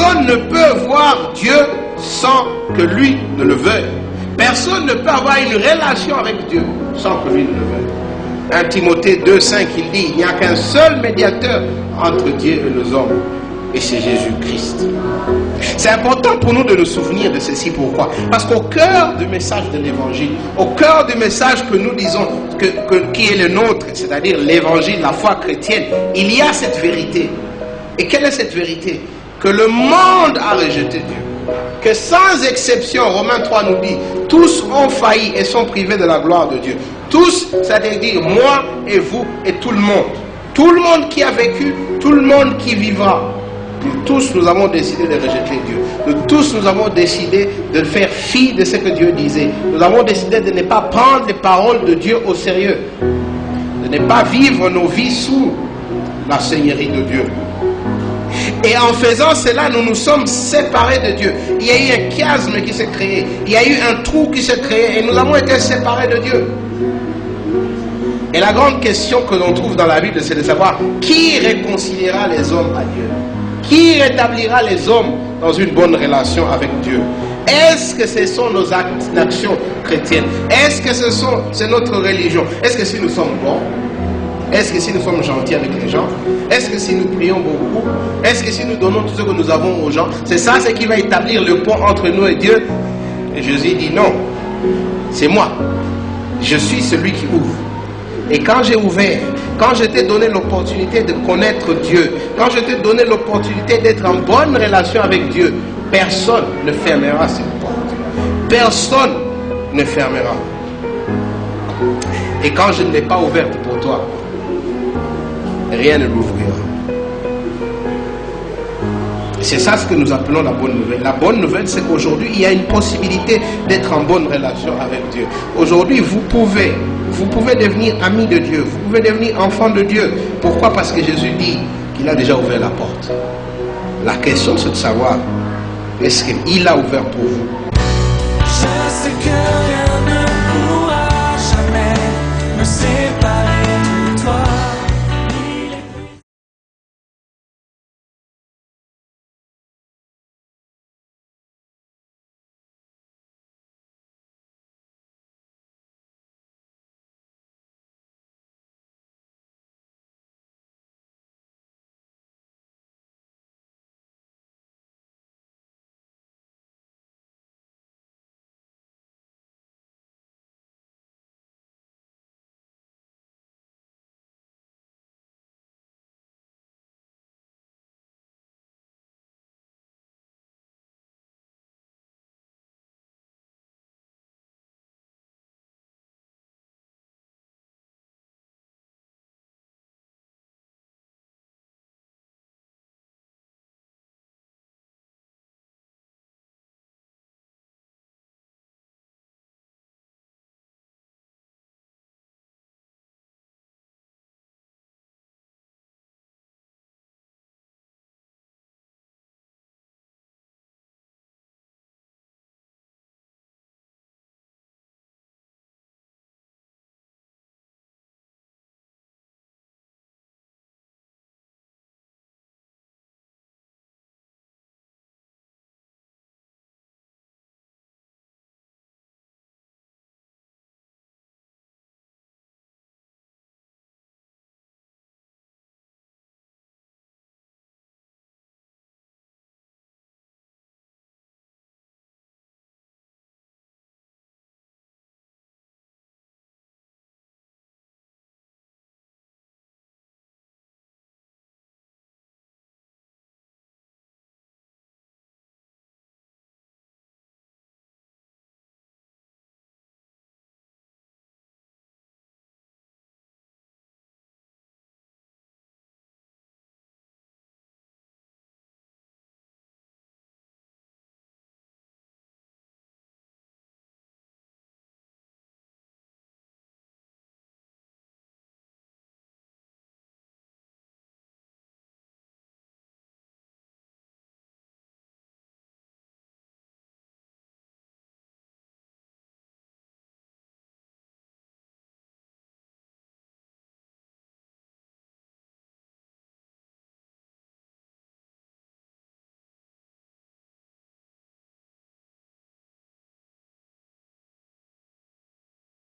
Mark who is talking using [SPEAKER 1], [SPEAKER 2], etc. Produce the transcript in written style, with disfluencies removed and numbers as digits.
[SPEAKER 1] Personne ne peut voir Dieu sans que lui ne le veuille. Personne ne peut avoir une relation avec Dieu sans que lui ne le veuille. 1 Timothée 2,5, il dit, il n'y a qu'un seul médiateur entre Dieu et les hommes, et c'est Jésus-Christ. C'est important pour nous de nous souvenir de ceci. Pourquoi? Parce qu'au cœur du message de l'évangile, au cœur du message que nous disons, qui est le nôtre, c'est-à-dire l'évangile, la foi chrétienne, il y a cette vérité. Et quelle est cette vérité? Que le monde a rejeté Dieu. Que sans exception, Romains 3 nous dit, tous ont failli et sont privés de la gloire de Dieu. Tous, c'est-à-dire moi et vous et tout le monde. Tout le monde qui a vécu, tout le monde qui vivra. Nous tous, nous avons décidé de rejeter Dieu. Nous tous, nous avons décidé de faire fi de ce que Dieu disait. Nous avons décidé de ne pas prendre les paroles de Dieu au sérieux. De ne pas vivre nos vies sous la seigneurie de Dieu. Et en faisant cela, nous nous sommes séparés de Dieu. Il y a eu un chiasme qui s'est créé. Il y a eu un trou qui s'est créé. Et nous avons été séparés de Dieu. Et la grande question que l'on trouve dans la Bible, c'est de savoir qui réconciliera les hommes à Dieu. Qui rétablira les hommes dans une bonne relation avec Dieu? Est-ce que ce sont nos actes d'action chrétienne? Est-ce que c'est notre religion? Est-ce que si nous sommes bons? Est-ce que si nous sommes gentils avec les gens? Est-ce que si nous prions beaucoup? Est-ce que si nous donnons tout ce que nous avons aux gens? C'est ça ce qui va établir le pont entre nous et Dieu? Et Jésus dit non, c'est moi. Je suis celui qui ouvre. Et quand j'ai ouvert, quand je t'ai donné l'opportunité de connaître Dieu, quand je t'ai donné l'opportunité d'être en bonne relation avec Dieu, personne ne fermera cette porte. Personne ne fermera. Et quand je ne l'ai pas ouverte pour toi, rien ne l'ouvrira. C'est ça ce que nous appelons la bonne nouvelle. La bonne nouvelle, c'est qu'aujourd'hui, il y a une possibilité d'être en bonne relation avec Dieu. Aujourd'hui, vous pouvez devenir ami de Dieu. Vous pouvez devenir enfant de Dieu. Pourquoi? Parce que Jésus dit qu'il a déjà ouvert la porte. La question, c'est de savoir, est-ce qu'il a ouvert pour vous?